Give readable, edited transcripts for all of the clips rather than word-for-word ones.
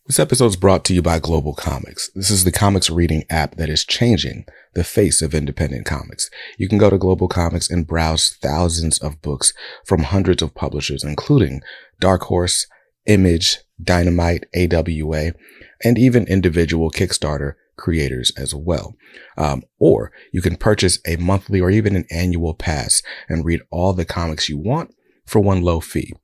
This episode is brought to you by Global Comics. This is the comics reading app that is changing the face of independent comics. You can go to Global Comics and browse thousands of books from hundreds of publishers, including Dark Horse, Image, Dynamite, AWA, and even individual Kickstarter creators as well. Or you can purchase a monthly or even an annual pass and read all the comics you want for one low fee.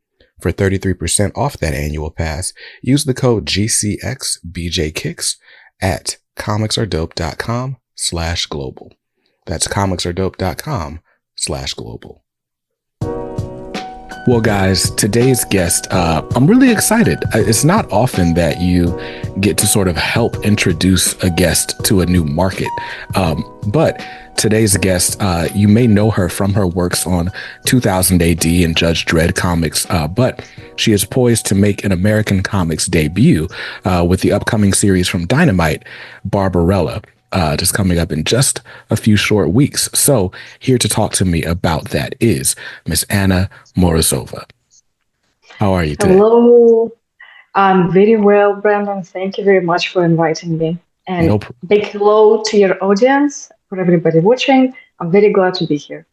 For 33% off that annual pass, use the code GCXBJKicks at comicsaredope.com/global. That's comicsaredope.com/global. Well, guys, today's guest, I'm really excited. It's not often that you get to sort of help introduce a guest to a new market. But today's guest, you may know her from her works on 2000 AD and Judge Dredd comics, but she is poised to make an American comics debut with the upcoming series from Dynamite, Barbarella. Just coming up in just a few short weeks. So here to talk to me about that is Miss Anna Morozova. How are you today? Hello, I'm very well, Brandon. Thank you very much for inviting me. And big hello to your audience, for everybody watching. I'm very glad to be here.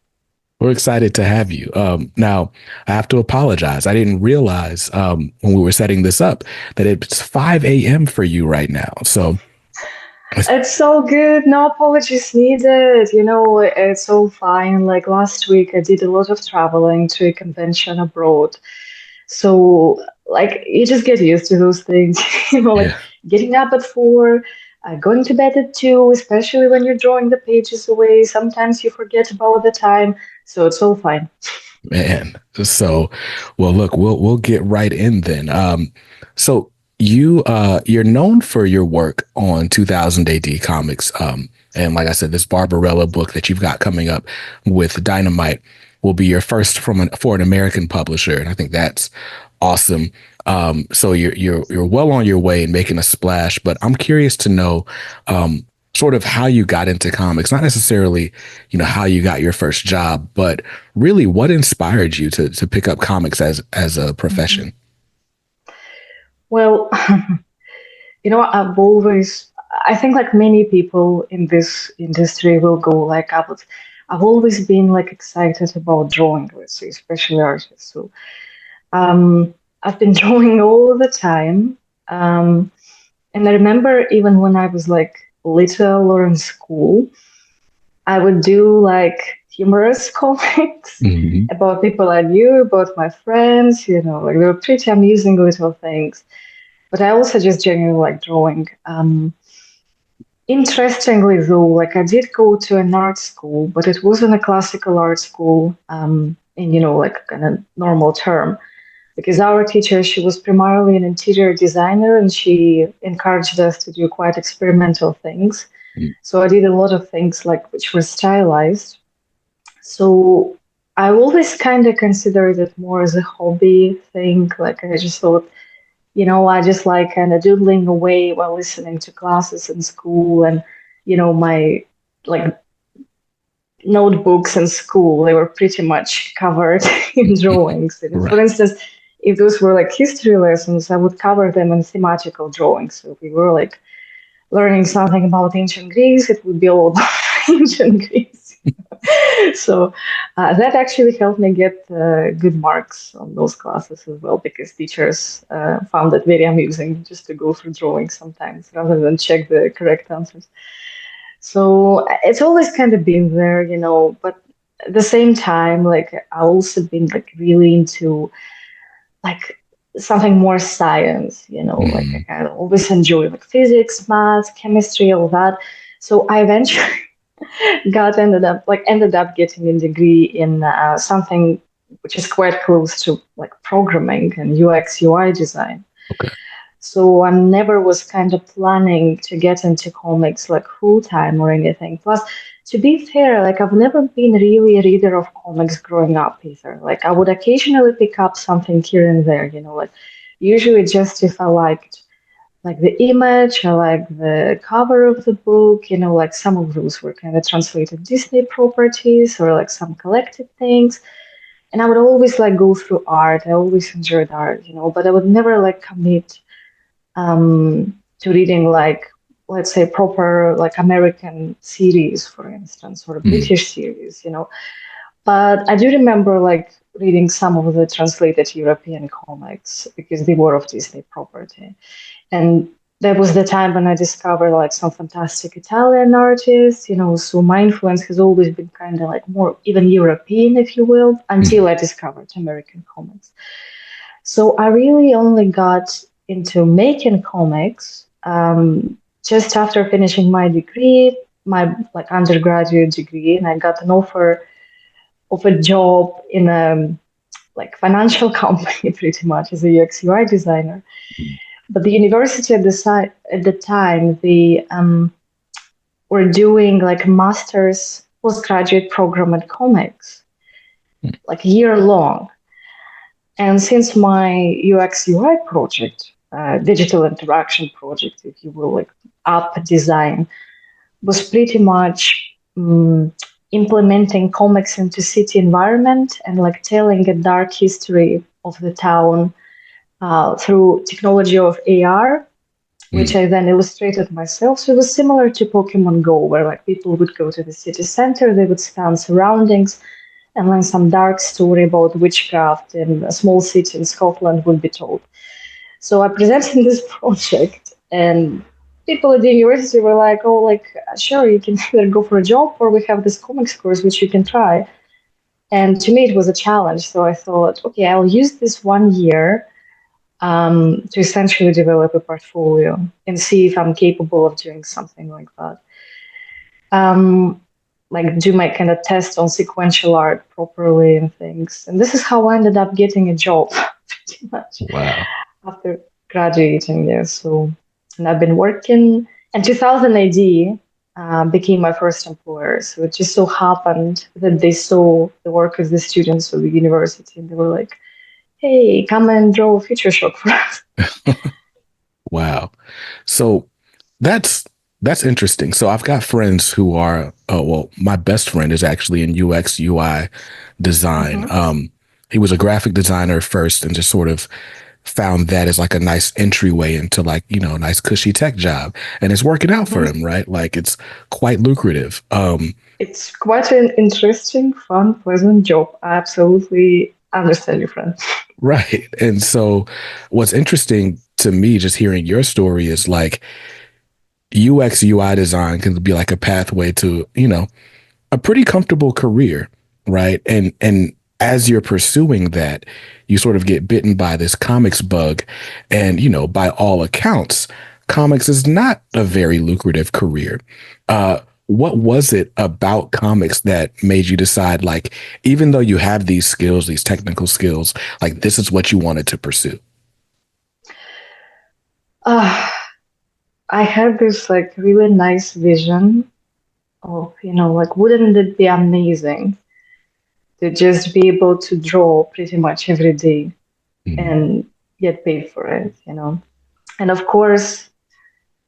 We're excited to have you. Now, I have to apologize. I didn't realize when we were setting this up that it's 5 a.m. for you right now. So it's all good. No apologies needed. It's all fine. Like last week, I did a lot of traveling to a convention abroad. So, you just get used to those things. Getting up at 4, going to bed at 2, especially when you're drawing the pages away. Sometimes you forget about the time. So it's all fine. Man. So, well, look, we'll get right in then. So you're known for your work on 2000 AD comics. And like I said, this Barbarella book that you've got coming up with Dynamite will be your first for an American publisher. And I think that's awesome. So you're well on your way and making a splash, but I'm curious to know, sort of how you got into comics, not necessarily, how you got your first job, but really what inspired you to pick up comics as a profession? Mm-hmm. Well, I think like many people in this industry will go I've always been excited about drawing, let's say, especially artists. So I've been drawing all the time. And I remember even when I was little or in school, I would do humorous comics about people I knew, about my friends, they were pretty amusing little things. But I also just genuinely like drawing. Interestingly, though, I did go to an art school, but it wasn't a classical art school in, kind of normal term. Because our teacher, she was primarily an interior designer, and she encouraged us to do quite experimental things. So I did a lot of things which were stylized. So I always kind of considered it more as a hobby thing. I just thought, I just kind of doodling away while listening to classes in school, and, my notebooks in school, they were pretty much covered in drawings. Right. For instance, if those were history lessons, I would cover them in thematical drawings. So if we were learning something about ancient Greece, it would be all about ancient Greece. So that actually helped me get good marks on those classes as well, because teachers found it very amusing just to go through drawings sometimes rather than check the correct answers. So it's always kind of been there, but at the same time, I also been really into something more science, I kind of always enjoy physics, math, chemistry, all that. So I eventually ended up getting a degree in something which is quite close to programming and UX UI design. Okay. So I never was kind of planning to get into comics full time or anything. Plus, to be fair, I've never been really a reader of comics growing up either. I would occasionally pick up something here and there, usually just if I liked the image, I like the cover of the book, some of those were kind of translated Disney properties or some collected things. And I would always go through art. I always enjoyed art, but I would never commit to reading like, let's say, proper like American series, for instance, or Mm, British series, you know. But I do remember like reading some of the translated European comics because they were of Disney property. And that was the time when I discovered like some fantastic Italian artists, you know, so my influence has always been kind of like more even European, if you will, until mm, I discovered American comics. So I really only got into making comics just after finishing my degree, my like undergraduate degree, and I got an offer of a job in a like financial company pretty much as a UX UI designer. mm, But the university at the time they were doing like a master's postgraduate program in comics, mm, like year long. And since my UX UI project, digital interaction project, if you will, like app design, was pretty much implementing comics into city environment and like telling a dark history of the town through technology of AR, which mm. I then illustrated myself. So it was similar to Pokemon Go, where like people would go to the city center, they would scan surroundings, and then some dark story about witchcraft in a small city in Scotland would be told. So I presented this project, and people at the university were like, "Oh, like sure, you can either go for a job, or we have this comics course which you can try." And to me, it was a challenge. So I thought, okay, I'll use this 1 year to essentially develop a portfolio and see if I'm capable of doing something like that. Um, like do my kind of test on sequential art properly and things. And this is how I ended up getting a job pretty much Wow. after graduating there. So, and I've been working, and 2000 AD became my first employer. So it just so happened that they saw the work of the students of the university and they were like, hey, come and draw a feature shop for us. Wow. So that's that's interesting. So I've got friends who are well, my best friend is actually in UX UI design. Mm-hmm. He was a graphic designer first and just sort of found that as like a nice entryway into like, you know, a nice cushy tech job. And it's working out for Mm-hmm. him, right? Like it's quite lucrative. It's quite an interesting, fun, pleasant job. I absolutely understand your friend. Right. And so what's interesting to me just hearing your story is like UX UI design can be like a pathway to, you know, a pretty comfortable career, right? And as you're pursuing that, you sort of get bitten by this comics bug. And, you know, by all accounts, comics is not a very lucrative career. What was it about comics that made you decide, like, even though you have these skills, these technical skills, like this is what you wanted to pursue? Uh, I had this like really nice vision of, you know, like, wouldn't it be amazing to just be able to draw pretty much every day Mm, and get paid for it, you know? And of course,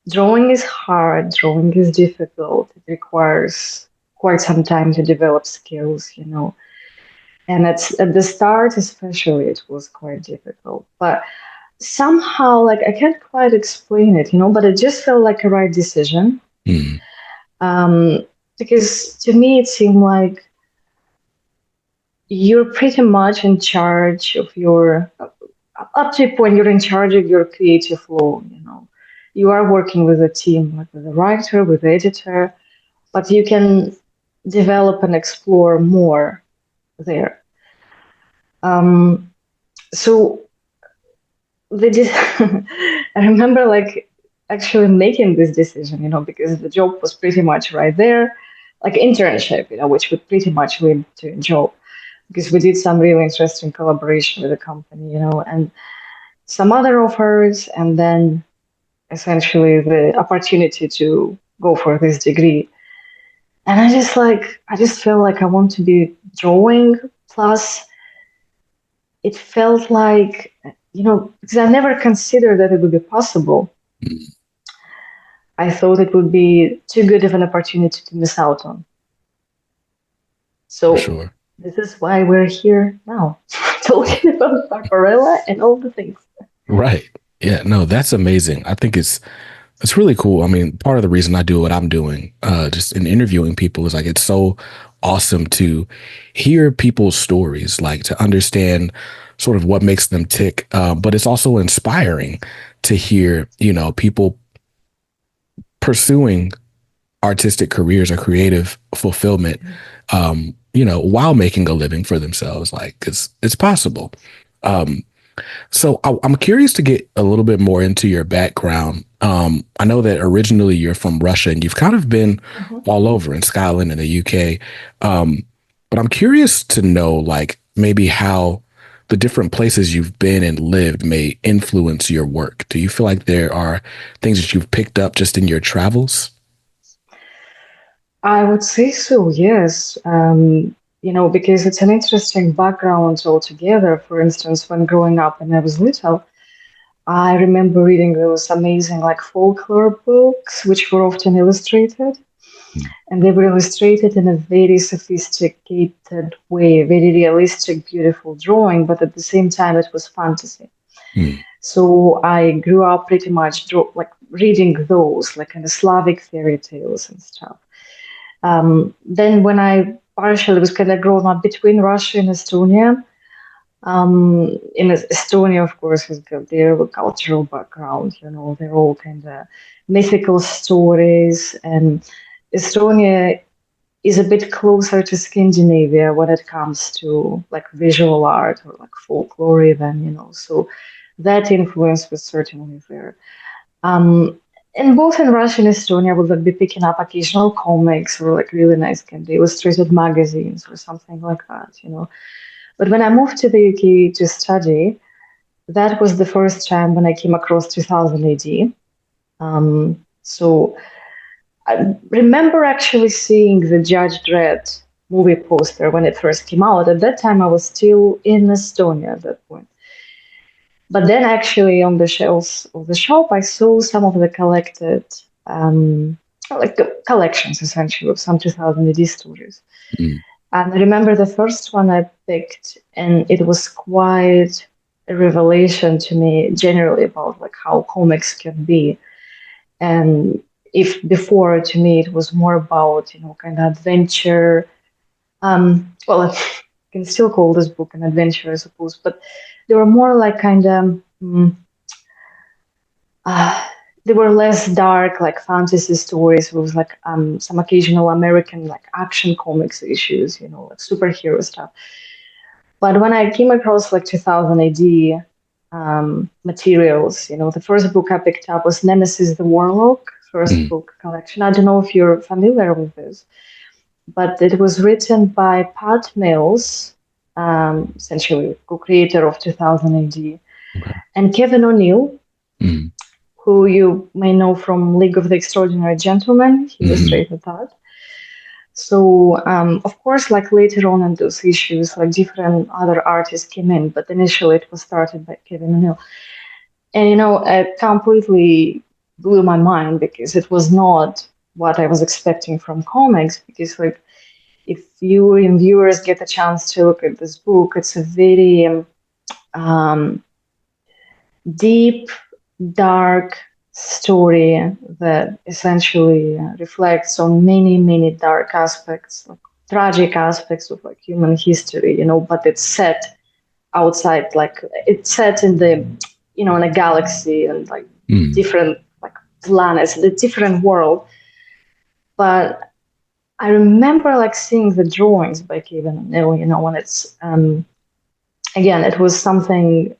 drawing is hard, drawing is difficult. It requires quite some time to develop skills, you know. And it's at the start, especially, it was quite difficult. But somehow, like, I can't quite explain it, you know, but it just felt like a right decision. mm, Um, because to me, it seemed like you're pretty much in charge of your, up to a point, you're in charge of your creative flow, you know. You are working with a team, like with a writer, with the editor, but you can develop and explore more there. Um, so they just, I remember like actually making this decision, you know, because the job was pretty much right there, like internship, you know, which would pretty much lead to a job because we did some really interesting collaboration with the company, you know, and some other offers, and then essentially the opportunity to go for this degree. And I just felt like I want to be drawing. Plus, it felt like, you know, because I never considered that it would be possible. mm, I thought it would be too good of an opportunity to miss out on. for So sure. this is why we're here now, talking about Barbarella and all the things. Right. Yeah, no, that's amazing. I think it's really cool. I mean, part of the reason I do what I'm doing, just in interviewing people, is like it's so awesome to hear people's stories, like to understand sort of what makes them tick. But it's also inspiring to hear, people pursuing artistic careers or creative fulfillment, while making a living for themselves. Like it's possible. Um, so I'm curious to get a little bit more into your background. I know that originally you're from Russia and you've kind of been Mhm. all over in Scotland and the UK. But I'm curious to know, like, maybe how the different places you've been and lived may influence your work. Do you feel like there are things that you've picked up just in your travels? I would say so, yes. Because it's an interesting background altogether. For instance, when growing up when I was little, I remember reading those amazing like folklore books, which were often illustrated. And they were illustrated in a very sophisticated way, very realistic, beautiful drawing, but at the same time, it was fantasy. Mm, So I grew up pretty much like reading those, like in the Slavic fairy tales and stuff. Then when I partially was kind of grown up between Russia and Estonia, in Estonia, of course, has got their cultural background. They're all kind of mythical stories, and Estonia is a bit closer to Scandinavia when it comes to like visual art or like folklore, even. So that influence was certainly there. Um, and both in Russia and Estonia, I would like be picking up occasional comics or like really nice kind of illustrated magazines or something like that. But when I moved to the UK to study, that was the first time when I came across 2000 AD. So I remember actually seeing the Judge Dredd movie poster when it first came out. At that time, I was still in Estonia at that point. But then, actually, on the shelves of the shop, I saw some of the collected, like collections essentially of some 2000 AD stories. mm, And I remember the first one I picked, and it was quite a revelation to me generally about like how comics can be. And if before to me it was more about kind of adventure, well, I can still call this book an adventure, I suppose, but they were more like kind of uh, they were less dark, like fantasy stories with like some occasional American like action comics issues, like superhero stuff. But when I came across like 2000 AD materials, the first book I picked up was Nemesis the Warlock, first mm, book collection. I don't know if you're familiar with this, but it was written by Pat Mills, essentially co-creator of 2000 AD, okay. and Kevin O'Neill, Mm, who you may know from League of the Extraordinary Gentlemen. He mhm, illustrated that. So, of course, like later on in those issues, like different other artists came in, but initially it was started by Kevin O'Neill. And, it completely blew my mind because it was not what I was expecting from comics. Because, like, if you and viewers get a chance to look at this book, it's a very um, deep, dark story that essentially reflects on many, many dark aspects, like tragic aspects of like human history, but it's set outside, like it's set in the, in a galaxy and like mm, different like planets, the different world. But I remember like seeing the drawings by Kevin O'Neill, when it's again, it was something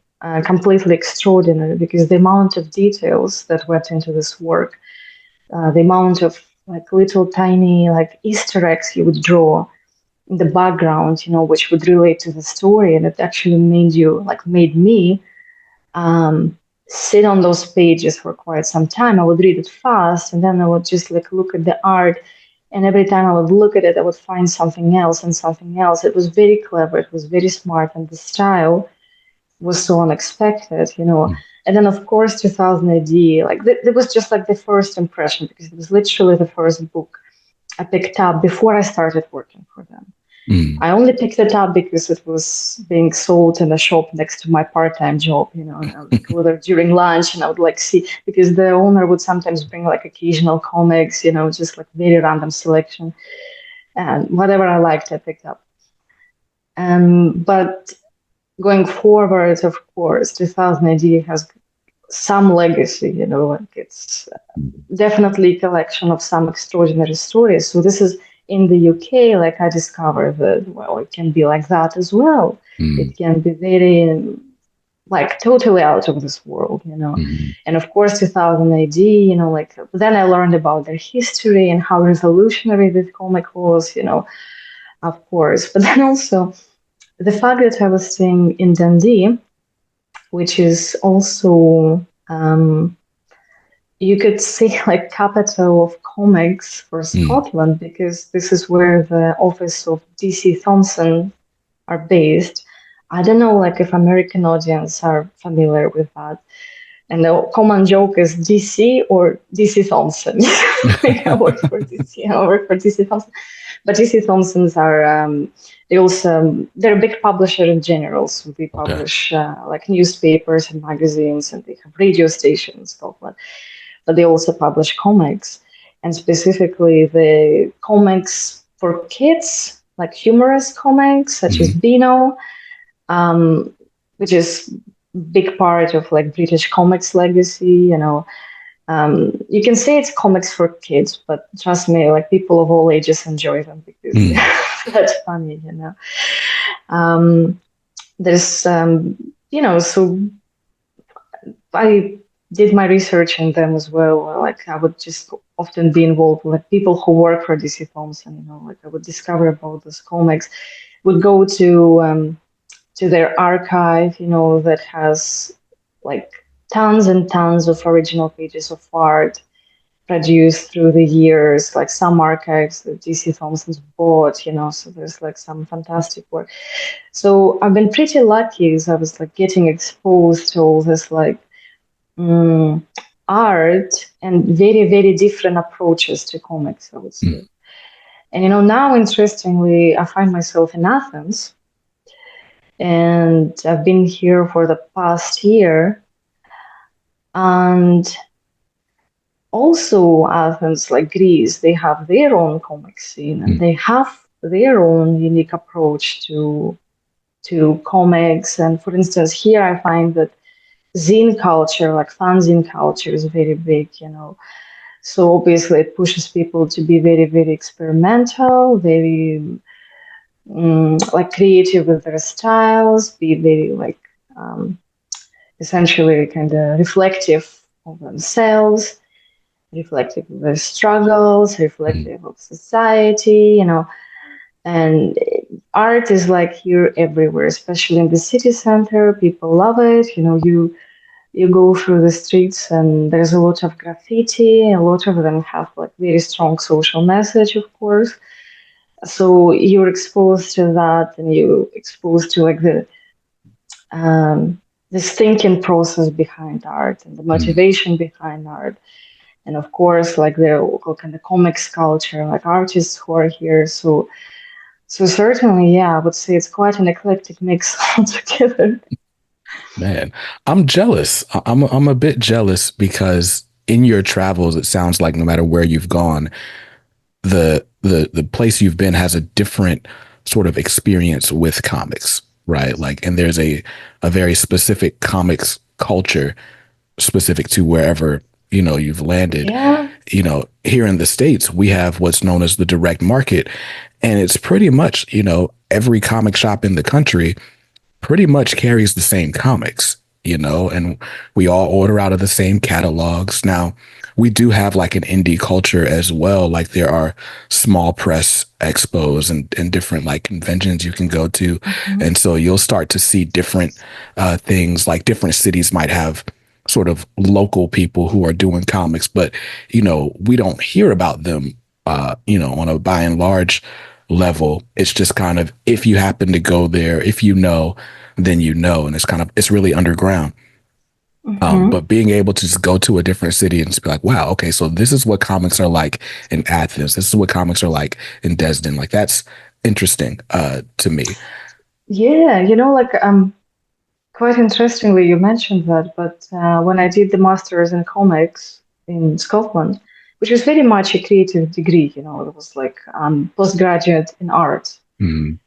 completely extraordinary because the amount of details that went into this work, the amount of like little tiny like Easter eggs he would draw in the background, which would relate to the story, and it actually made me um, sit on those pages for quite some time. I would read it fast, and then I would just like look at the art. And every time I would look at it, I would find something else and something else. It was very clever. It was very smart, and the style was so unexpected. mm. And then, of course, 2000 AD, like that was just like the first impression because it was literally the first book I picked up before I started working for them. Mm. I only picked it up because it was being sold in a shop next to my part-time job, and I would go there during lunch and I would like see, because the owner would sometimes bring like occasional comics, just like very random selection, and whatever I liked, I picked up. But going forward, of course, 2000 AD has some legacy, like it's definitely a collection of some extraordinary stories. So this is in the UK, like I discovered that, well, it can be like that as well. Mm. It can be very, like totally out of this world. Mm. And of course, 2000 AD, like then I learned about their history and how revolutionary this comic was, of course. But then also the fact that I was staying in Dundee, which is also you could say like capital of comics for Mm. Scotland, because this is where the office of DC Thompson are based. I don't know like if American audience are familiar with that. And the common joke is DC or DC Thompson. Like I work for DC, I work for DC Thompson. But DC Thompsons are they're a big publisher in general. So they Okay. publish like newspapers and magazines, and they have radio stations in Scotland, but they also publish comics, and specifically the comics for kids, like humorous comics such as Mm. Beano, which is big part of like British comics legacy. You can say it's comics for kids, but trust me, like people of all ages enjoy them because Mm. that's funny. Um, there's, so I did my research in them as well. Like I would just often be involved with people who work for DC Films, and like I would discover about those comics. Would go to their archive, that has like tons and tons of original pages of art produced through the years, like some archives that DC Thompson's bought. So there's like some fantastic work. So I've been pretty lucky as I was like getting exposed to all this like mm, art and very, very different approaches to comics, I would say. Mm. And now interestingly, I find myself in Athens, and I've been here for the past year. And also, Athens, like Greece, they have their own comic scene, and Mm. they have their own unique approach to comics. And for instance, here I find that zine culture, like fanzine culture, is very big. So obviously, it pushes people to be very, very experimental, very like creative with their styles, be very like essentially kind of reflective of themselves, reflective of their struggles, Mm. reflective of society. And art is like here everywhere, especially in the city center. People love it. You go through the streets and there's a lot of graffiti. A lot of them have like very strong social message, of course. So you're exposed to that, and you exposed to like um, this thinking process behind art and the Mm. motivation behind art. And of course, like the local kind of comics culture, like artists who are here. So certainly, yeah, I would say it's quite an eclectic mix altogether. Man, I'm jealous. I'm a bit jealous because in your travels, it sounds like no matter where you've gone, the place you've been has a different sort of experience with comics, right? Like, and there's a very specific comics culture specific to wherever you've landed. Yeah. Here in the States, we have what's known as the direct market, and it's pretty much every comic shop in the country pretty much carries the same comics, and we all order out of the same catalogs. Now, we do have like an indie culture as well. Like there are small press expos and different like conventions you can go to. Mhm. And so you'll start to see different things, like different cities might have sort of local people who are doing comics, but we don't hear about them on a by and large level. It's just kind of, if you happen to go there, if then and it's really underground. Mhm. But being able to just go to a different city and just be like, wow, okay, so this is what comics are like in Athens. This is what comics are like in Dresden. Like interesting to me. Yeah, like quite interestingly, you mentioned that, but when I did the master's in comics in Scotland, which was very much a creative degree, it was like postgraduate in art, Mm,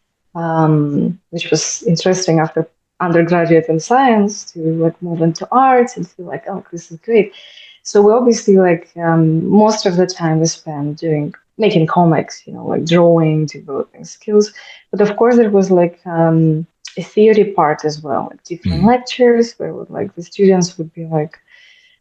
which was interesting after undergraduate in science to like move into art and feel like, oh, this is great. So we obviously like most of the time we spent doing making comics, like drawing, developing skills. But of course, there was like a theory part as well, like different mm, lectures where like the students would be like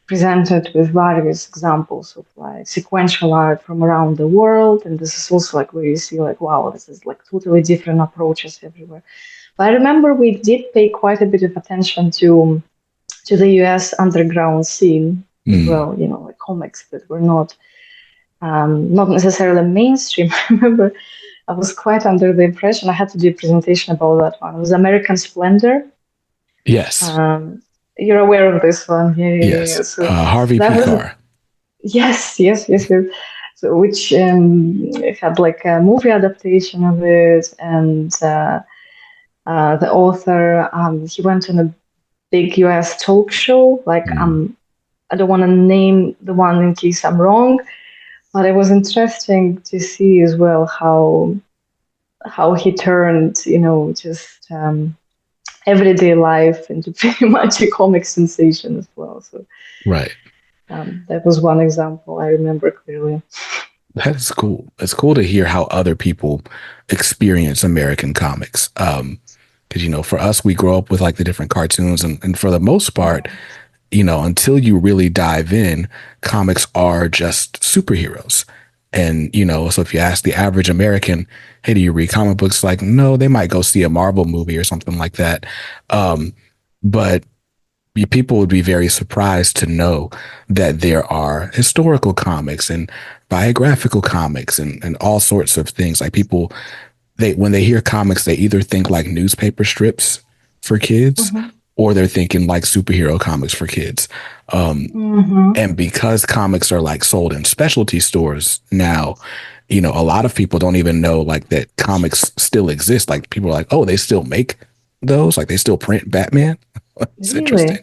presented with various examples of like sequential art from around the world. And this is also like where you see like, wow, this is like totally different approaches everywhere. But I remember we did pay quite a bit of attention to the US underground scene as mm. well, like comics that were not necessarily mainstream. I remember I was quite under the impression I had to do a presentation about that one. It was American Splendor. Yes, Um, you're aware of this one, yeah, yeah, yeah. yes. Yeah. So Harvey that was Picar. yes, yes, yes, yes. So which it had like a movie adaptation of it, and the author he went on a big US talk show. Like Mm, I don't want to name the one in case I'm wrong, but it was interesting to see as well how he turned, just everyday life into pretty much a comic sensation as well. So right. that was one example I remember clearly. That's cool. It's cool to hear how other people experience American comics. Because for us, we grow up with like the different cartoons, and for the most part, Mhm. until you really dive in, comics are just superheroes. And, so if you ask the average American, hey, do you read comic books? Like, no, they might go see a Marvel movie or something like that. But people would be very surprised to know that there are historical comics and biographical comics and all sorts of things. Like people, when they hear comics, they either think like newspaper strips for kids Mhm. or they're thinking like superhero comics for kids. Um, Mhm. and because comics are like sold in specialty stores now, a lot of people don't even know like that comics still exist. Like people are like, oh, they still make those? Like they still print Batman? It's interesting.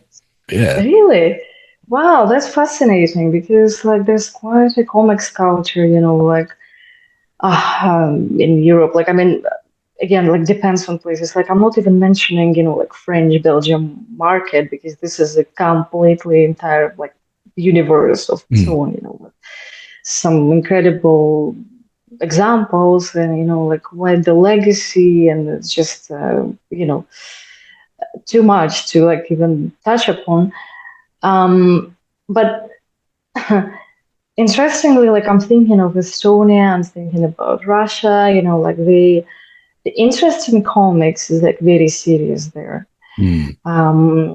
Really? Yeah. Really? Wow, that's fascinating because like there's quite a comics culture, like in Europe. Like I mean, again, like depends on places. Like I'm not even mentioning, like French Belgium market because this is a completely entire like universe of its Mm, own, with some incredible examples and like what the legacy and it's just too much to like even touch upon. But interestingly, like I'm thinking of Estonia, I'm thinking about Russia, like the interest in comics is like very serious there. mm,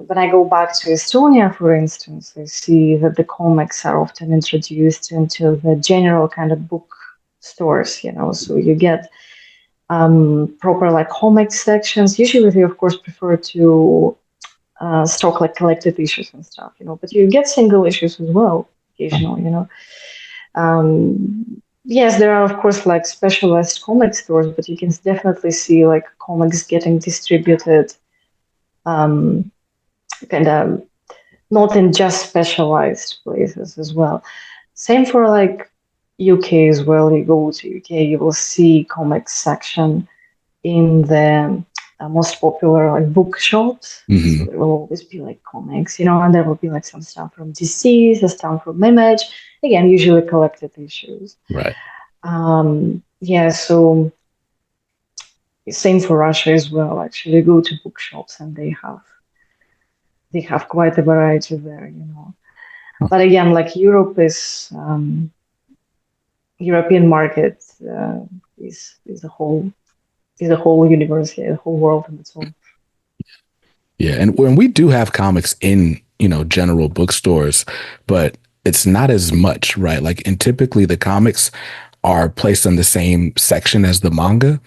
When I go back to Estonia, for instance, I see that the comics are often introduced into the general kind of book stores, so you get proper like comic sections. Usually, they of course prefer to stock like collected issues and stuff, but you get single issues as well occasionally, yes, there are of course like specialized comic stores, but you can definitely see like comics getting distributed um, kind of not in just specialized places as well. Same for like UK as well. You go to UK, you will see comics section in the most popular like bookshops. So hmm. there will always be like comics, and there will be like some stuff from DC, some stuff from Image. Again, usually collected issues. Right. Yeah, so same for Russia as well. Actually, go to bookshops and they have quite a variety there. But again, like Europe is European market is a whole universe, yeah, a whole world in its own. Yeah. And when we do have comics in, general bookstores, but it's not as much, right? Like, and typically the comics are placed in the same section as the manga.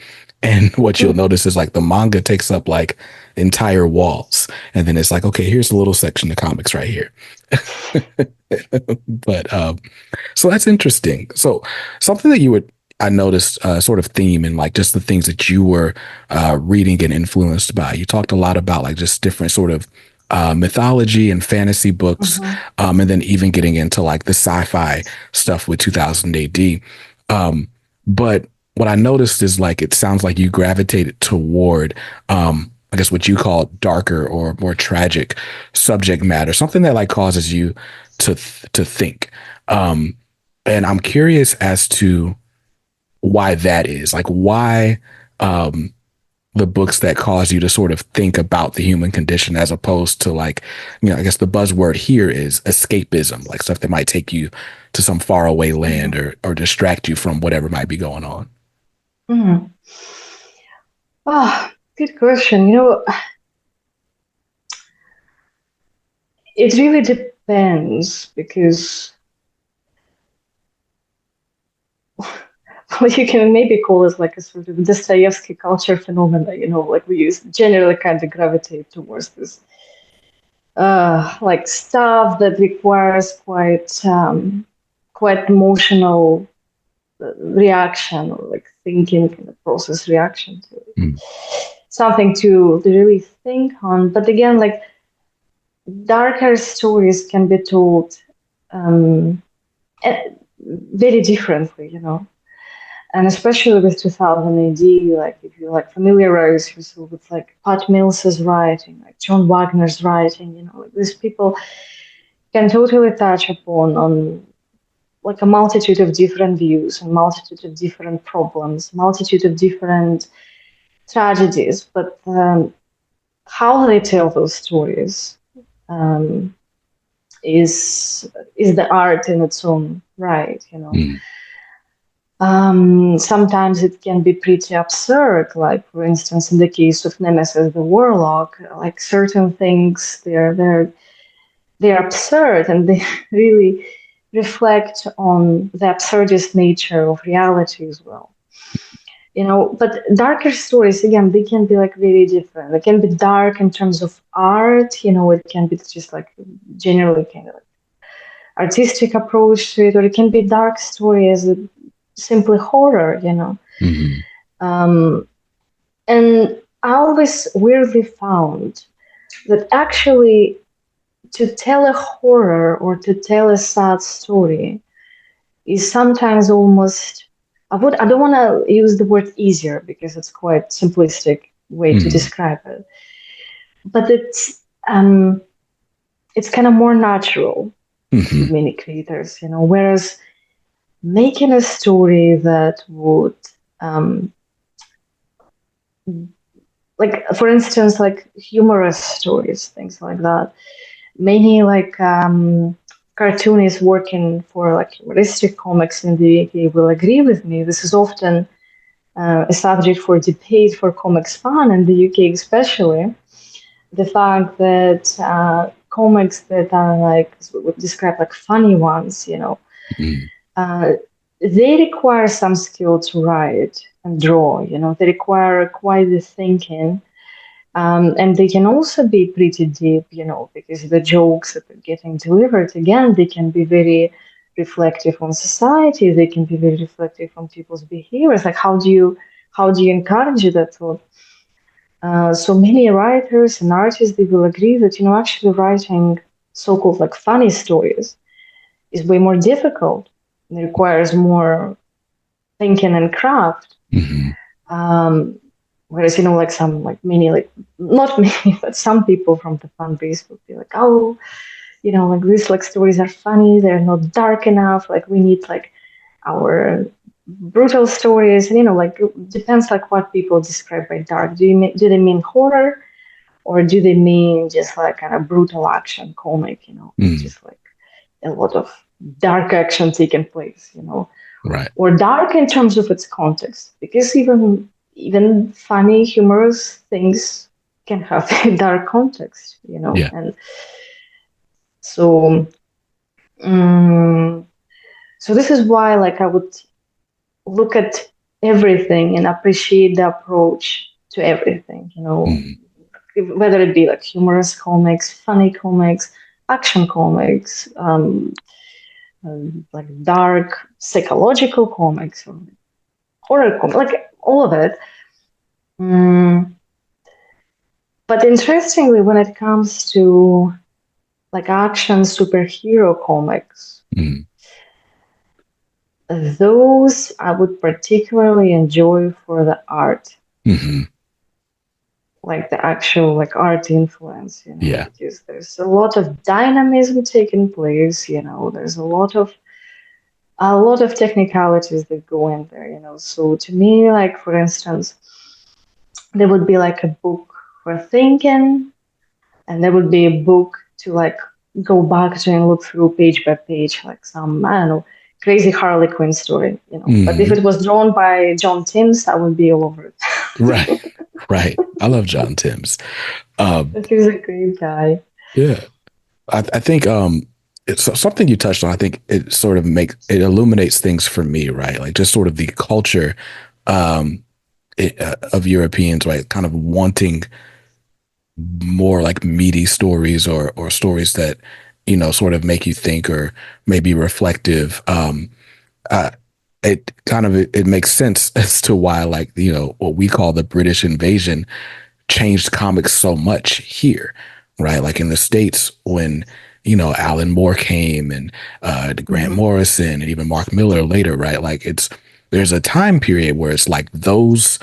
And what you'll Mhm. notice is like the manga takes up like entire walls. And then it's like, okay, here's a little section of comics right here. But so that's interesting. So something that you would I noticed a sort of theme in like just the things that you were reading and influenced by. You talked a lot about like just different sort of mythology and fantasy books, and then even getting into like the sci-fi stuff with 2000 AD. But what I noticed is like it sounds like you gravitated toward, I guess, what you call darker or more tragic subject matter, something that like causes you to think. And I'm curious as to why that is, like why the books that cause you to sort of think about the human condition as opposed to like, I guess the buzzword here is escapism, like stuff that might take you to some faraway land or distract you from whatever might be going on. Good question. It really depends because what you can maybe call it like a sort of Dostoevsky culture phenomena, like we use generally kind of gravitate towards this like stuff that requires quite emotional reaction or like thinking kind of process reaction to it. Something to really think on. But again, like darker stories can be told very differently, and especially with 2000 AD, like if you like familiarize yourself with like Pat Mills's writing, like John Wagner's writing, like these people can totally touch upon on like a multitude of different views and multitude of different problems, multitude of different tragedies, but how they tell those stories is the art in its own right, Sometimes it can be pretty absurd, like for instance in the case of Nemesis the Warlock, like certain things they're absurd and they really reflect on the absurdist nature of reality as well. But darker stories, again, they can be like very different. They can be dark in terms of art, it can be just like generally kind of like artistic approach to it, or it can be dark story as a simply horror, and I always weirdly found that actually to tell a horror or to tell a sad story is sometimes almost I don't want to use the word easier because it's quite simplistic way to describe it, but it's kind of more natural to many creators, whereas making a story that would like for instance like humorous stories, things like that. Many like cartoonists working for like humoristic comics in the UK will agree with me. This is often a subject for debate for comics fan in the UK, especially the fact that comics that are like would describe like funny ones, they require some skill to write and draw. They require quite the thinking. And they can also be pretty deep, because the jokes that are getting delivered, again, they can be very reflective on society. They can be very reflective on people's behaviors. Like, how do you encourage that thought? So many writers and artists, they will agree that, actually writing so-called like funny stories is way more difficult. It requires more thinking and craft. Whereas, like some, like many, like not many, but some people from the fan base would be like, oh, like these like stories are funny. They're not dark enough. Like we need like our brutal stories. And, like it depends like what people describe by dark. Do they mean horror, or do they mean just like kind of brutal action comic? Just like a lot of dark action taking place. Right. Or dark in terms of its context, because even funny, humorous things can have a dark context, Yeah. And so, so this is why, like, I would look at everything and appreciate the approach to everything, whether it be like humorous comics, funny comics, action comics, like dark psychological comics, or horror, like all of it. Mm, but interestingly, when it comes to like action superhero comics, Mm, those I would particularly enjoy for the art, hmm. like the actual like art influence, Yeah. because there's a lot of dynamism taking place, there's a lot of technicalities that go in there. So to me, like for instance, there would be like a book for thinking, and there would be a book to like go back to and look through page by page, like some, I don't know, crazy Harley Quinn story. But if Hmm. it was drawn by John Timms, I would be all over it. Right. Right. I love John Timms. Um, He's a great guy. yeah. I think it's something you touched on. I think it sort of it illuminates things for me, right? Like just sort of the culture um, of Europeans, right? Kind of wanting more like meaty stories or stories that sort of make you think or maybe reflective. Uh, it kind of it makes sense as to why like what we call the British invasion changed comics so much here, right? Like in the States when, Alan Moore came and Grant Hmm. Morrison and even Mark Miller later, right? Like there's a time period where it's like those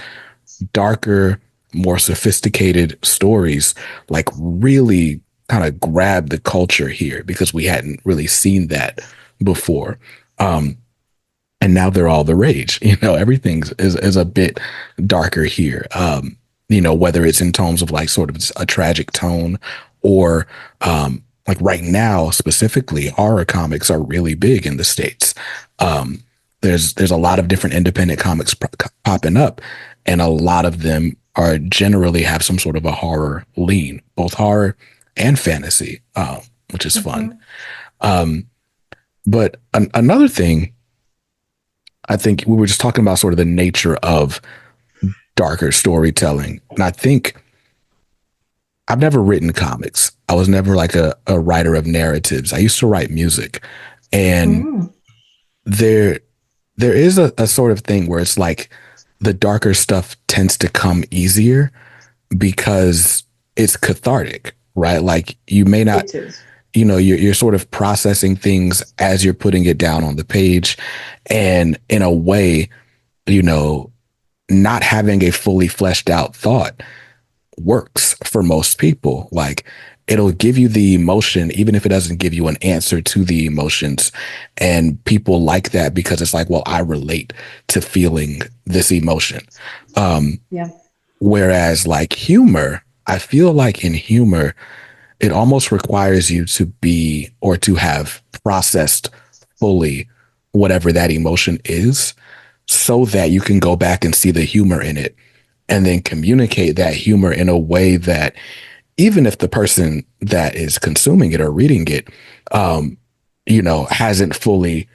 darker, more sophisticated stories like really kind of grabbed the culture here because we hadn't really seen that before. Um, and now they're all the rage. Everything's is a bit darker here. Whether it's in tones of like sort of a tragic tone or like right now specifically, horror comics are really big in the States. Um, there's a lot of different independent comics popping up, and a lot of them are generally have some sort of a horror lean, both horror and fantasy, which is fun. Hmm. Um, but another thing I think we were just talking about sort of the nature of darker storytelling. And I think I've never written comics. I was never like a writer of narratives. I used to write music. And Mm. there there is a sort of thing where it's like the darker stuff tends to come easier because it's cathartic, right? Like you may not, It is. you're sort of processing things as you're putting it down on the page. And in a way, you know, not having a fully fleshed out thought works for most people. Like it'll give you the emotion, even if it doesn't give you an answer to the emotions. And people like that because it's like, well, I relate to feeling this emotion. Um, Yeah. whereas like humor, I feel like in humor, it almost requires you to be or to have processed fully whatever that emotion is so that you can go back and see the humor in it and then communicate that humor in a way that even if the person that is consuming it or reading it, um, hasn't fully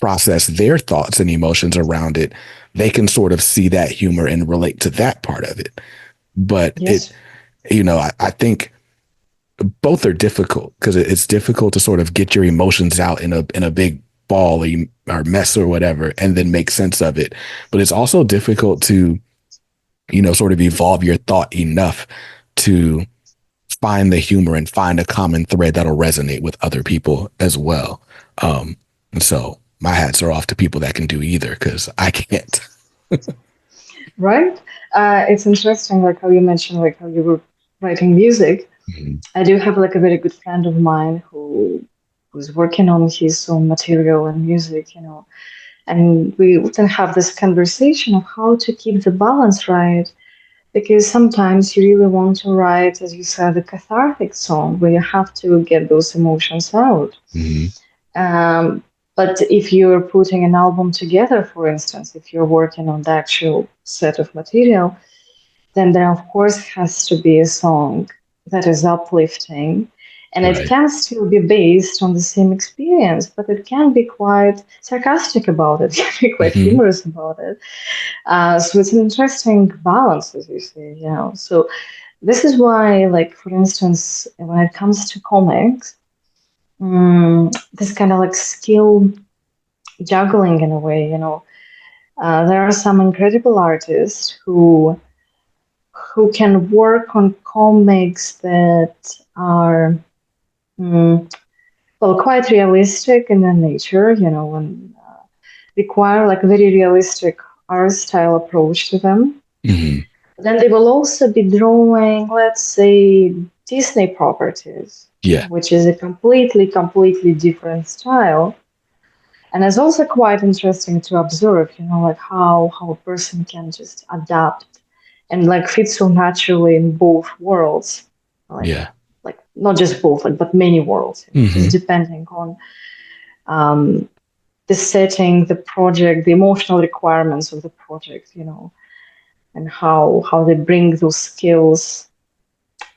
processed their thoughts and emotions around it, they can sort of see that humor and relate to that part of it. But Yes. I think both are difficult because it's difficult to sort of get your emotions out in a big ball or mess or whatever and then make sense of it. But it's also difficult to sort of evolve your thought enough to find the humor and find a common thread that'll resonate with other people as well. And so my hats are off to people that can do either because I can't. Right. It's interesting, like how you mentioned, like how you were writing music. Mhm. I do have like a very good friend of mine who's working on his own material and music. And we often have this conversation of how to keep the balance right. Because sometimes you really want to write, as you said, a cathartic song where you have to get those emotions out. Mhm. Um, but if you're putting an album together, for instance, if you're working on the actual set of material, then there of course has to be a song that is uplifting, and it Right. can still be based on the same experience, but it can be quite sarcastic about it, can be quite Hmm. humorous about it. So it's an interesting balance, as you say. So this is why, like for instance, when it comes to comics, this kind of like skill juggling in a way. There are some incredible artists who can work on comics that are well, quite realistic in their nature, and require like a very realistic art style approach to them. Mm-hmm. Then they will also be drawing, let's say, Disney properties, Yeah. which is a completely different style. And it's also quite interesting to observe, like how a person can just adapt and like fit so naturally in both worlds, like Yeah. like not just both, like but many worlds, Mm-hmm. just depending on um, the setting, the project, the emotional requirements of the project, and how they bring those skills,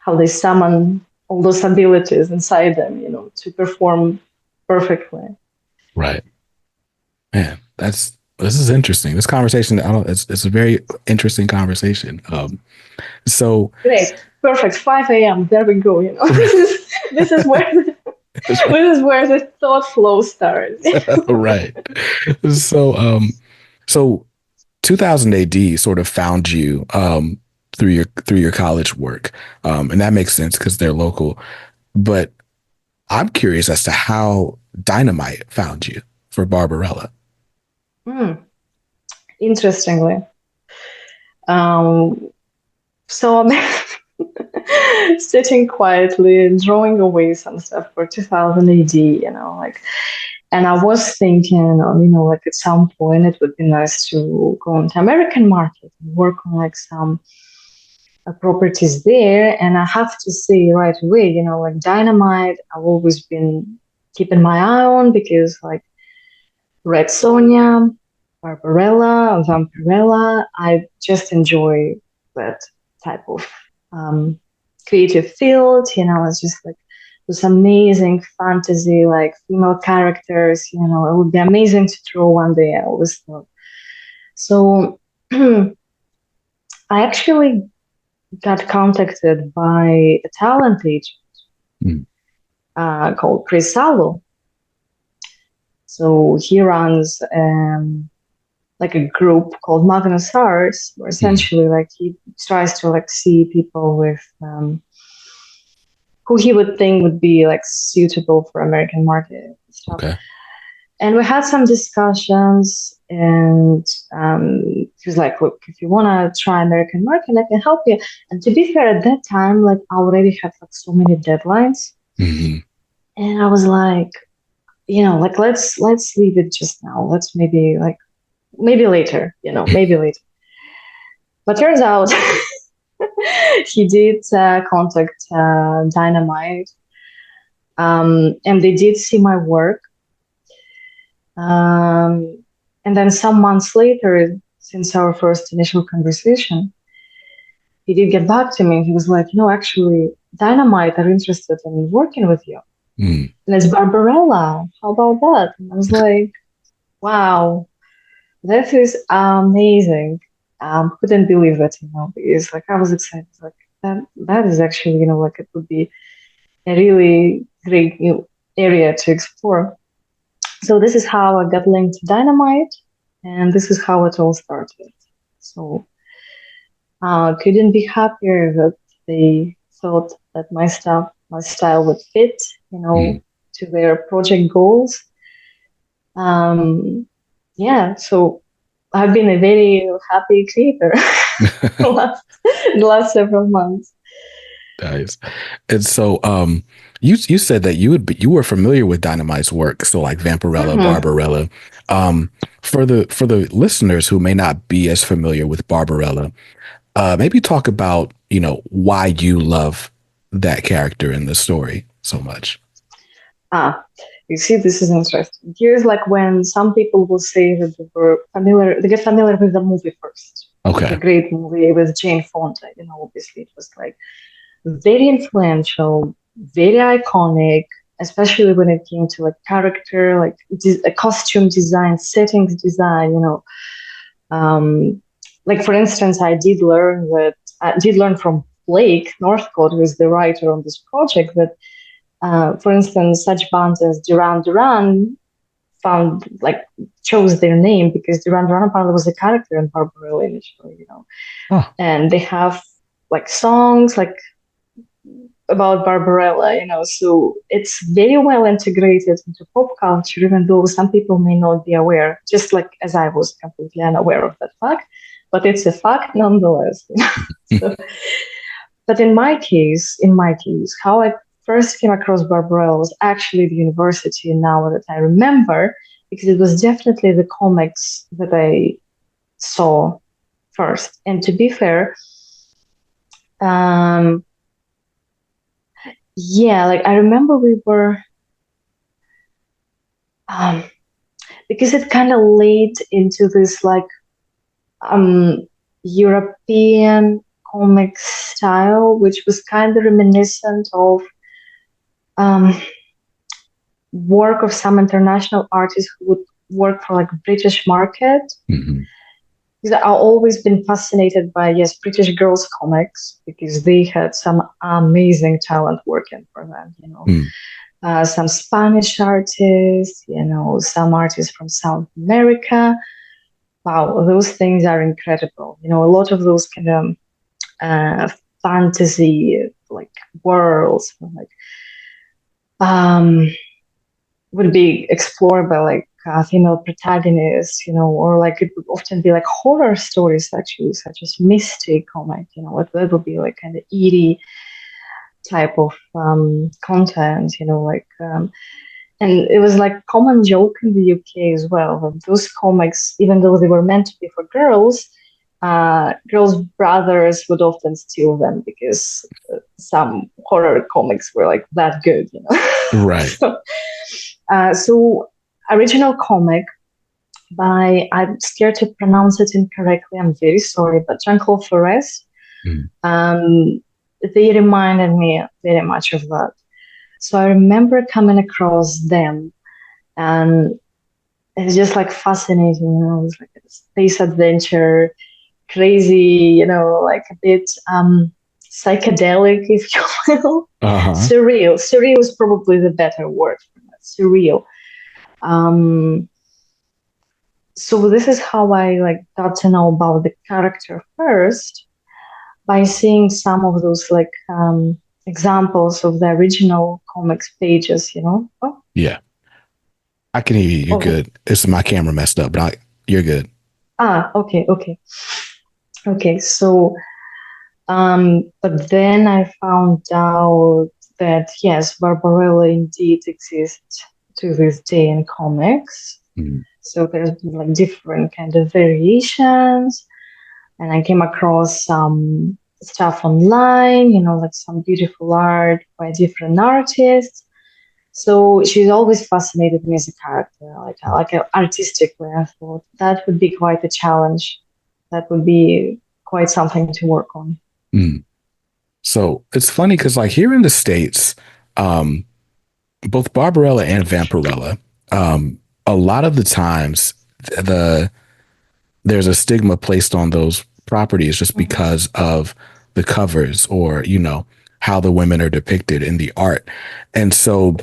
how they summon all those abilities inside them, to perform perfectly. Right. Man, this is interesting. This conversation, I don't, it's a very interesting conversation. So Great, perfect. 5 a.m. There we go. right, This is where this is where the thought flow starts. right. So so 2000 AD sort of found you through your college work, and that makes sense because they're local. But I'm curious as to how Dynamite found you for Barbarella. Hmm. Interestingly, um, so I'm sitting quietly and drawing away some stuff for 2000 AD, like, and I was thinking, like at some point it would be nice to go into American market and work on like some properties there. And I have to say right away, like Dynamite, I've always been keeping my eye on because like Red Sonja, Barbarella, Vampirella, I just enjoy that type of um, creative field. It's just like this amazing fantasy, like female characters. It would be amazing to draw one day. I always thought. So I actually got contacted by a talent agent Mm. called Chris Salo. So he runs like a group called Magnus Arts, where Mm. essentially like he tries to like see people with who he would think would be like suitable for American market and stuff. Okay. And we had some discussions, and he was like, "Look, if you want to try American market, I can help you." And to be fair, at that time, like I already had like so many deadlines, Mm-hmm. and I was like, like let's leave it just now. Let's maybe later, maybe later. But turns out he did contact Dynamite, and they did see my work. And then some months later, since our first initial conversation, he did get back to me. He was like, actually, Dynamite are interested in working with you. Mm. And it's Barbarella. How about that? And I was like, wow, that is amazing. Couldn't believe it, because like I was excited. Like that is actually, like it would be a really great new area to explore. So this is how I got linked to Dynamite, and this is how it all started. So couldn't be happier that they thought that my style would fit, Mm. to their project goals. Um, yeah, so I've been a very happy creator the last several months. Nice. And so, you said that you were familiar with Dynamite's work, so like Vampirella, Mm-hmm. Barbarella. Um, for the listeners who may not be as familiar with Barbarella, maybe talk about why you love that character in the story so much. Ah, you see, this is interesting. Here's like when some people will say that they get familiar with the movie first, with the Okay. great movie with Jane Fonda. Obviously it was like very influential, very iconic, especially when it came to like character, like a costume design, settings design. Like for instance, I did learn from Blake Northcott, who is the writer on this project, that for instance, such bands as Duran Duran found like chose their name because Duran Duran apparently was a character in Barbarella initially, Oh. and they have like songs like about Barbarella, so it's very well integrated into pop culture, even though some people may not be aware, just like as I was completely unaware of that fact, but it's a fact nonetheless. So, but in my case, how I first came across Barbarella was actually the university now that I remember, because it was definitely the comics that I saw first. And to be fair, yeah, like I remember we were, because it kind of laid into this like European comic style, which was kind of reminiscent of work of some international artists who would work for like British market. Mm-hmm. Because I've always been fascinated by, yes, British girls comics, because they had some amazing talent working for them, some Spanish artists, some artists from South America. Wow, those things are incredible. A lot of those kind of fantasy like worlds like would be explored by like female protagonists, or like it would often be like horror stories actually, such as mystery comic, it would be like kind of eerie type of content, and it was like common joke in the UK as well that those comics, even though they were meant to be for girls, girls' brothers would often steal them because some horror comics were like that good, Right. So original comic by, I'm scared to pronounce it incorrectly, I'm very sorry, but Jean-Claude Flores. They reminded me very much of that. So I remember coming across them, and it's just like fascinating, it's like a space adventure, crazy, like a bit psychedelic, if you will. Uh-huh. Surreal is probably the better word for that. Surreal. So this is how I like got to know about the character first, by seeing some of those like examples of the original comics pages, Oh. Yeah. I can hear you. You're good. It's my camera messed up, but you're good. Okay. So, but then I found out that yes, Barbarella indeed exists to this day in comics. Mm. So there's like different kind of variations, and I came across some stuff online, like some beautiful art by different artists. So she's always fascinated me as a character, like artistically. I thought that would be quite a challenge. That would be quite something to work on. Mm. So it's funny because like here in the States, both Barbarella and Vampirella, a lot of the times there's a stigma placed on those properties just because of the covers or, how the women are depicted in the art. And so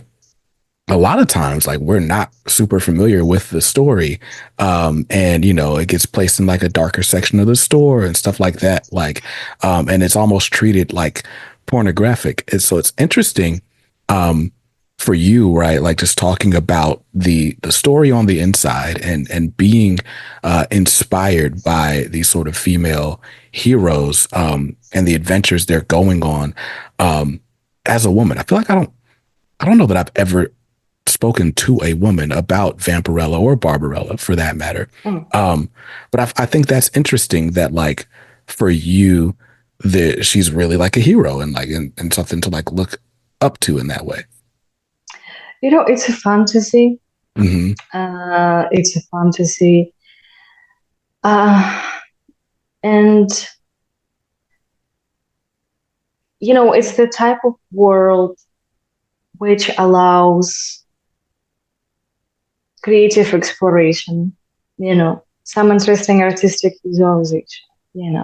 a lot of times, like we're not super familiar with the story. And, it gets placed in like a darker section of the store and stuff like that. Like, and it's almost treated like pornographic. And so it's interesting, for you, right? Like just talking about the story on the inside and being inspired by these sort of female heroes and the adventures they're going on. As a woman, I feel like I don't know that I've ever spoken to a woman about Vampirella or Barbarella for that matter. But I think that's interesting that like for you, she's really like a hero and like and something to like look up to in that way. It's a fantasy. Mm-hmm. It's a fantasy. And, it's the type of world which allows creative exploration, some interesting artistic visualization,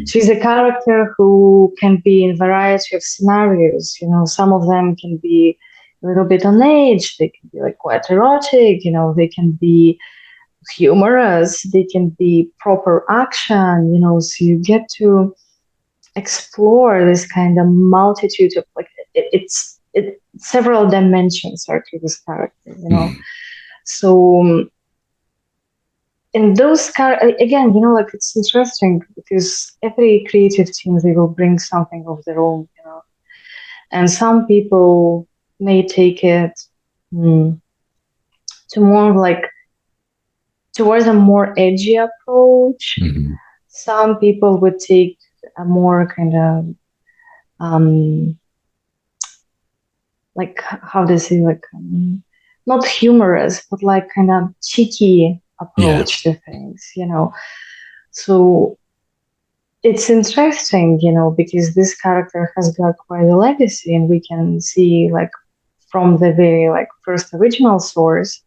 She's a character who can be in a variety of scenarios, some of them can be a little bit on age, they can be like quite erotic, they can be humorous, they can be proper action, so you get to explore this kind of multitude of like several dimensions are to this character. So in those again, like it's interesting because every creative team, they will bring something of their own, and some people may take it to more like towards a more edgy approach. Mm-hmm. Some people would take a more kind of like how do you say, like not humorous, but like kind of cheeky approach to things, So it's interesting, because this character has got quite a legacy, and we can see like from the very like first original source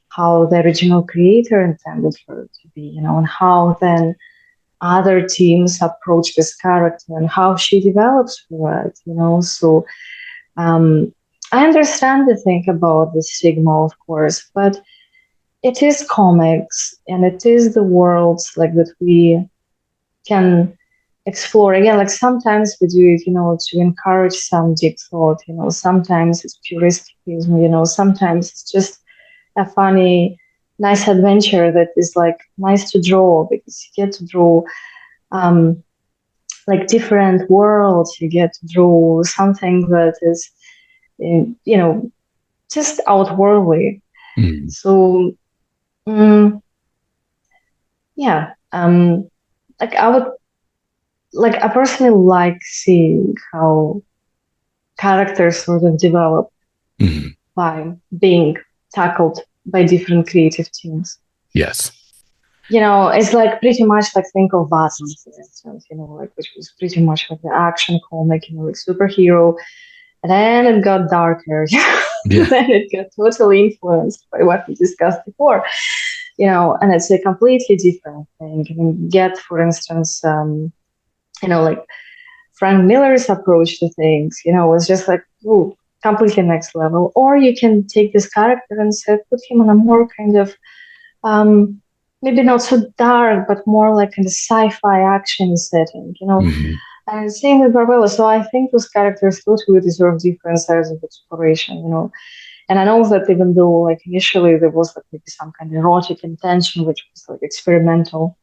how the original creator intended for it to be, and how then other teams approach this character and how she develops for it, So I understand the thing about the stigma, of course, but it is comics and it is the worlds like that we can explore. Again, like sometimes we do it, to encourage some deep thought, sometimes it's puristicism, sometimes it's just a funny, nice adventure that is like nice to draw because you get to draw like different worlds. You get to draw something that is, just outworldly. Mm. So, yeah, like I personally like seeing how characters sort of develop by being tackled by different creative teams. Yes. It's like pretty much like think of Batman, for instance, like which was pretty much like the action comic, like superhero. And then it got darker. Then it got totally influenced by what we discussed before. And it's a completely different thing. You can get, for instance, like Frank Miller's approach to things, was just like, ooh, completely next level. Or you can take this character and put him on a more kind of, maybe not so dark, but more like in the sci-fi action setting, And same with Barbarella. So I think those characters totally deserve different styles of exploration, And I know that even though like initially there was like maybe some kind of erotic intention, which was like experimental,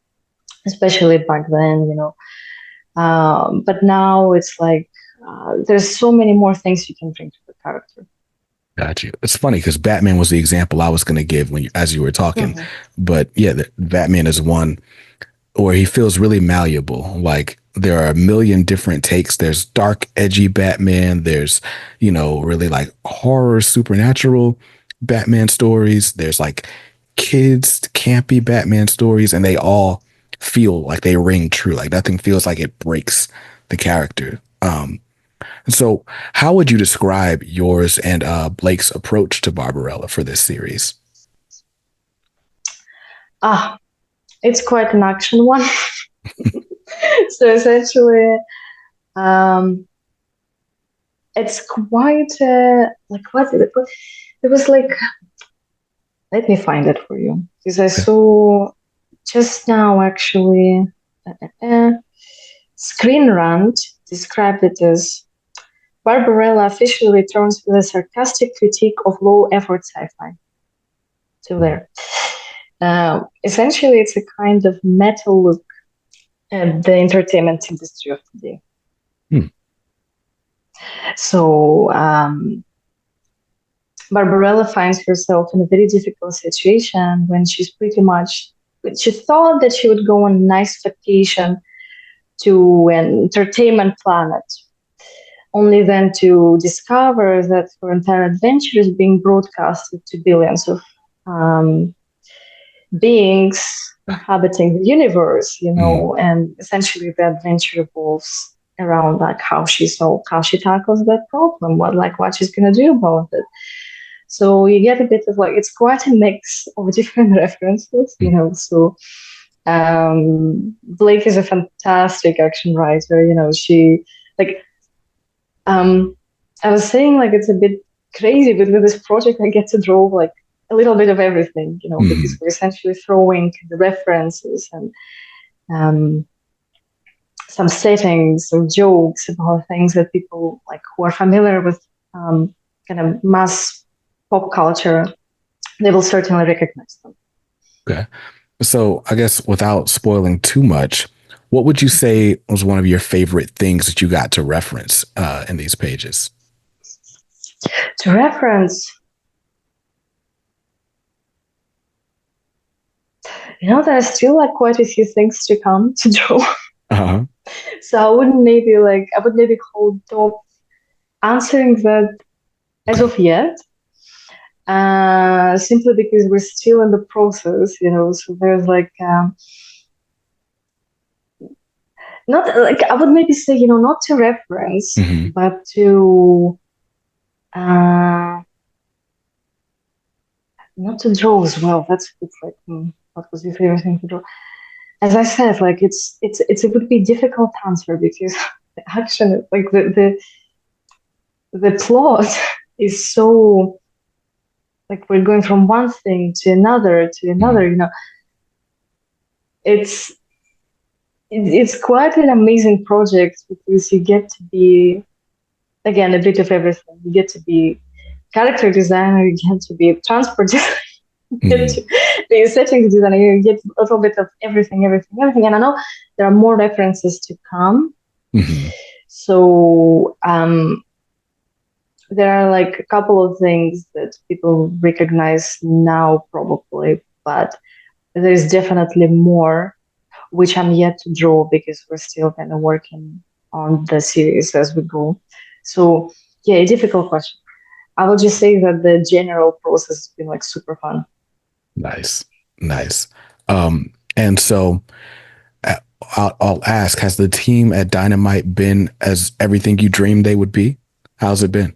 especially back then, but now it's like there's so many more things you can bring to the character. Got you. It's funny because Batman was the example I was going to give as you were talking, but yeah, Batman is one where he feels really malleable. Like there are a million different takes. There's dark, edgy Batman. There's, really like horror, supernatural Batman stories. There's like kids, campy Batman stories, and they all feel like they ring true. Like nothing feels like it breaks the character. So how would you describe yours and Blake's approach to Barbarella for this series? It's quite an action one. So essentially, it's quite like what it was like. Let me find it for you because I saw just now actually. Screen Rant described it as Barbarella officially returns with a sarcastic critique of low-effort sci-fi. So there. Essentially, it's a kind of meta look at the entertainment industry of today. So Barbarella finds herself in a very difficult situation when she thought that she would go on a nice vacation to an entertainment planet, only then to discover that her entire adventure is being broadcasted to billions of beings inhabiting the universe, and essentially the adventure revolves around like how she tackles that problem, what she's gonna do about it. So you get a bit of like it's quite a mix of different references, So Blake is a fantastic action writer. She like I was saying like it's a bit crazy, but with this project, I get to draw like a little bit of everything, because we're essentially throwing the references and some settings or jokes about things that people like who are familiar with kind of mass pop culture, they will certainly recognize them. Okay. So I guess without spoiling too much, what would you say was one of your favorite things that you got to reference in these pages? To reference, there's still like quite a few things to come to draw. Uh-huh. So I would maybe hold off answering that as of yet, simply because we're still in the process, so there's like, not like, I would maybe say, not to reference, but to, not to draw as well. It's like, what was your favorite thing to draw? As I said, like it would be a difficult answer because the action, like the plot is so, like, we're going from one thing to another, it's quite an amazing project because you get to be, again, a bit of everything. You get to be character designer, you get to be transport designer, you get to be setting designer, you get a little bit of everything. And I know there are more references to come. So there are like a couple of things that people recognize now probably, but there's definitely more which I'm yet to draw because we're still kind of working on the series as we go. So yeah, a difficult question. I will just say that the general process has been like super fun. Nice. And so I'll ask, has the team at Dynamite been as everything you dreamed they would be? How's it been?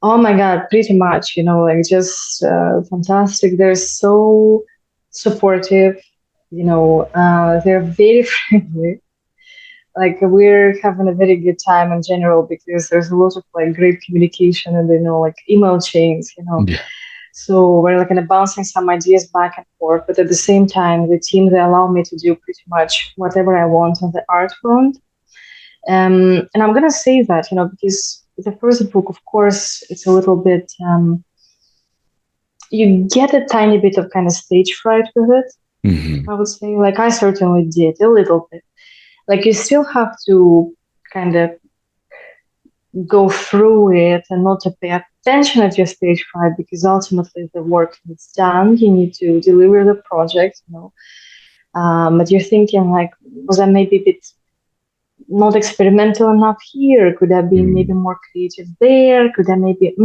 Oh my God, pretty much, like just fantastic. They're so supportive, they're very friendly. Like we're having a very good time in general because there's a lot of like great communication and like email chains, Yeah. So we're like kind of bouncing some ideas back and forth, but at the same time, the team, they allow me to do pretty much whatever I want on the art front. And I'm gonna say that, because the first book, of course, it's a little bit, you get a tiny bit of kind of stage fright with it. I would say, like I certainly did a little bit. Like you still have to kind of go through it and not to pay attention at your stage fright because ultimately the work is done. You need to deliver the project, but you're thinking like, was I maybe a bit not experimental enough here? Could I be maybe more creative there? Could I maybe...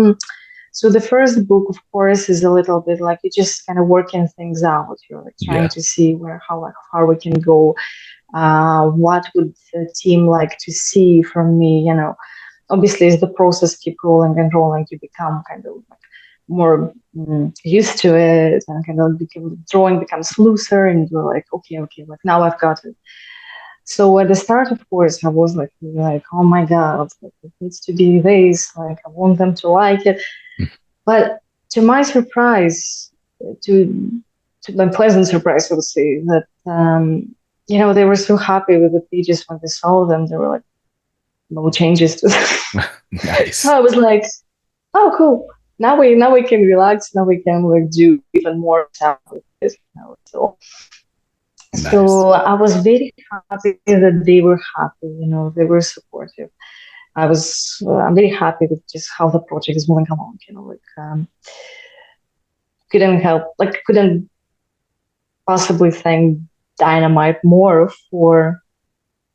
So the first book, of course, is a little bit like you're just kind of working things out. You're like trying to see how far we can go. What would the team like to see from me? Obviously, as the process keep rolling and rolling, you become kind of like more used to it, and kind of drawing becomes looser, and you're like, okay, like now I've got it. So at the start, of course, I was like, oh my God, like, it needs to be this. Like I want them to like it. But to my surprise, to my pleasant surprise, I would say that they were so happy with the pages when they saw them. They were like, no changes to them. Nice. So I was like, oh, cool. Now we can relax. Now we can like do even more stuff with this. So I was very happy that they were happy. They were supportive. I'm very happy with just how the project is moving along. Couldn't possibly thank Dynamite more for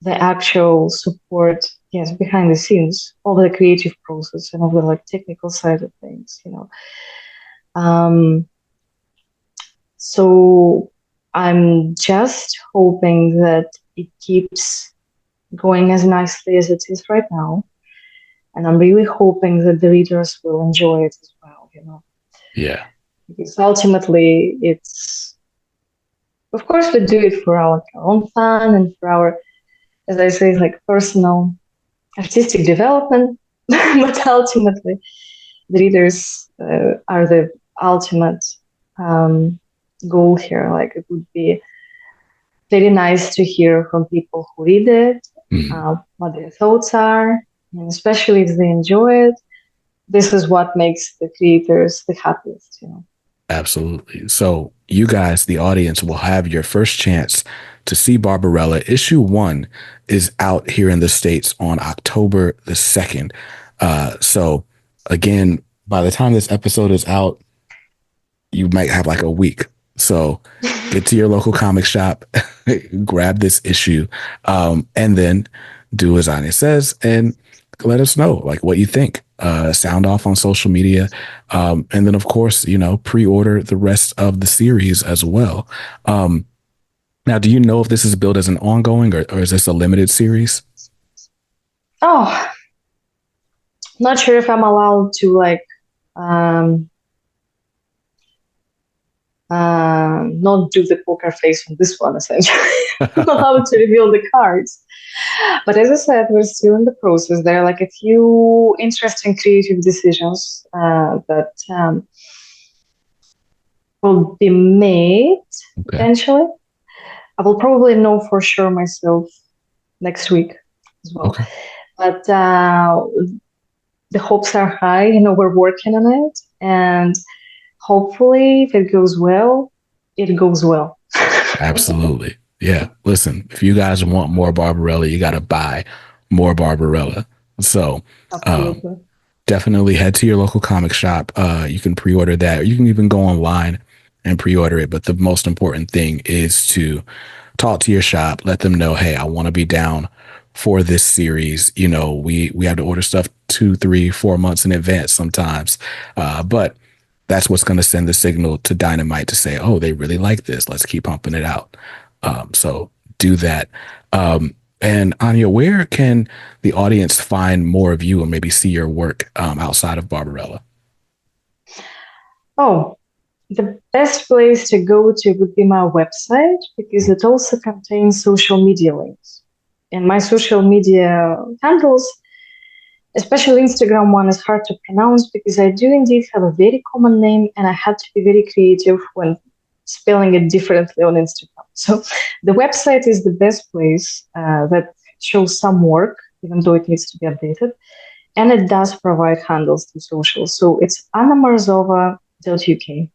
the actual support, yes, behind the scenes, all the creative process and all the like technical side of things, So I'm just hoping that it keeps going as nicely as it is right now. And I'm really hoping that the readers will enjoy it as well, Yeah. Because ultimately it's, of course, we do it for our own fun and for our, as I say, like personal artistic development, but ultimately the readers are the ultimate goal here. Like, it would be very nice to hear from people who read it, what their thoughts are, and especially if they enjoy it. This is what makes the creators the happiest, you know. Absolutely. So you guys, the audience, will have your first chance to see Barbarella. Issue 1 is out here in the States on October the 2nd. So again, by the time this episode is out, you might have like a week. So get to your local comic shop, grab this issue, and then do as Anya says and let us know like what you think. Sound off on social media. And then of course, you know, pre-order the rest of the series as well. Now, do you know if this is billed as an ongoing or is this a limited series? Oh, not sure if I'm allowed to like not do the poker face on this one, essentially. I'm allowed to reveal the cards. But as I said, we're still in the process. There are like a few interesting creative decisions that will be made potentially. I will probably know for sure myself next week as well. Okay. But the hopes are high. You know, we're working on it, and hopefully, if it goes well, it goes well. Absolutely. Yeah. Listen, if you guys want more Barbarella, you got to buy more Barbarella. So definitely head to your local comic shop. You can pre-order that, or you can even go online and pre-order it. But the most important thing is to talk to your shop, let them know, hey, I want to be down for this series. You know, we have to order stuff 2, 3, 4 months in advance sometimes. But that's what's going to send the signal to Dynamite to say, oh, they really like this. Let's keep pumping it out. So do that. And Anya, where can the audience find more of you and maybe see your work outside of Barbarella? Oh, the best place to go to would be my website, because it also contains social media links. And my social media handles, especially Instagram one, is hard to pronounce because I do indeed have a very common name and I had to be very creative when spelling it differently on Instagram. So the website is the best place that shows some work, even though it needs to be updated. And it does provide handles to social. So it's annamorozova.uk.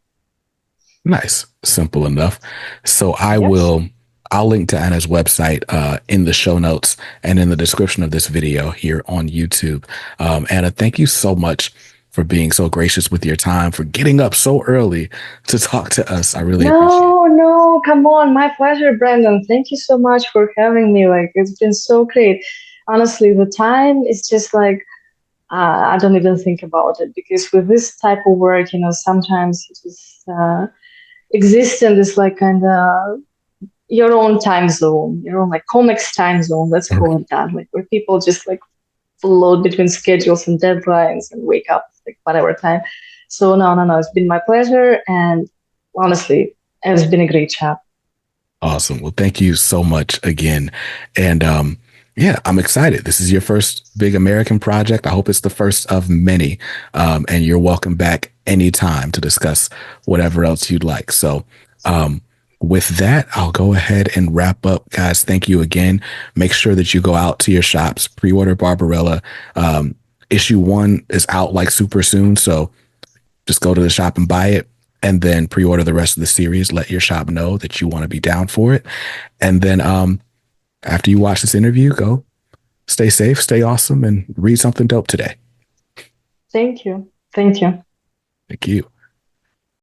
Nice. Simple enough. So I'll link to Anna's website in the show notes and in the description of this video here on YouTube. Anna, thank you so much for being so gracious with your time, for getting up so early to talk to us. I really appreciate it. No, come on. My pleasure, Brandon. Thank you so much for having me. Like, it's been so great. Honestly, the time is just like, I don't even think about it, because with this type of work, you know, sometimes it just exists in this like kind of your own time zone, your own like comics time zone, let's call it that, like where people just like float between schedules and deadlines and wake up like whatever time. So no, it's been my pleasure, and honestly, it's been a great chat. Awesome. Well, thank you so much again. And yeah, I'm excited. This is your first big American project. I hope it's the first of many. And you're welcome back anytime to discuss whatever else you'd like. So with that, I'll go ahead and wrap up, guys. Thank you again. Make sure that you go out to your shops, pre-order Barbarella. Issue 1 is out like super soon. So just go to the shop and buy it, and then pre-order the rest of the series. Let your shop know that you want to be down for it. And then after you watch this interview, go stay safe, stay awesome, and read something dope today. Thank you. Thank you. Thank you.